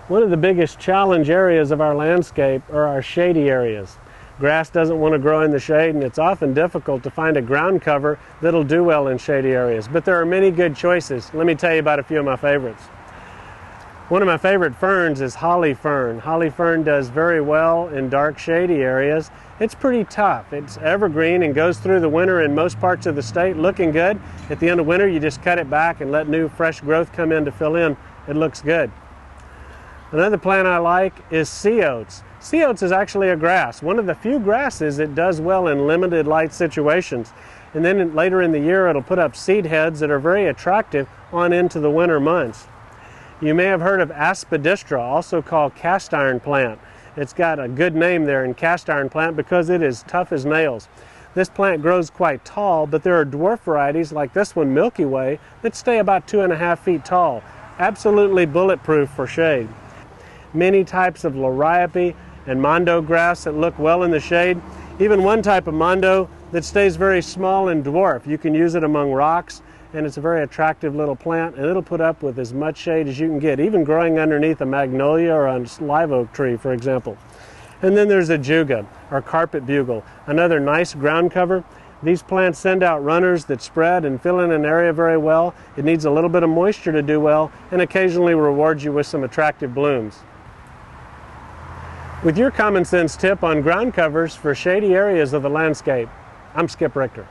One of the biggest challenge areas of our landscape are our shady areas. Grass doesn't want to grow in the shade, and it's often difficult to find a ground cover that'll do well in shady areas. But there are many good choices. Let me tell you about a few of my favorites. One of my favorite ferns is holly fern. Holly fern does very well in dark shady areas. It's pretty tough. It's evergreen and goes through the winter in most parts of the state looking good. At the end of winter, you just cut it back and let new fresh growth come in to fill in. It looks good. Another plant I like is sea oats. Sea oats is actually a grass, one of the few grasses that does well in limited light situations. And then later in the year, it'll put up seed heads that are very attractive on into the winter months. You may have heard of aspidistra, also called cast iron plant. It's got a good name there in cast iron plant because it is tough as nails. This plant grows quite tall, but there are dwarf varieties like this one, Milky Way, that stay about 2.5 feet tall. Absolutely bulletproof for shade. Many types of liriope and mondo grass that look well in the shade. Even one type of mondo that stays very small and dwarf. You can use it among rocks, and it's a very attractive little plant, and it'll put up with as much shade as you can get, even growing underneath a magnolia or a live oak tree, for example. And then there's a juga, or carpet bugle, another nice ground cover. These plants send out runners that spread and fill in an area very well. It needs a little bit of moisture to do well, and occasionally rewards you with some attractive blooms. With your common sense tip on ground covers for shady areas of the landscape, I'm Skip Richter.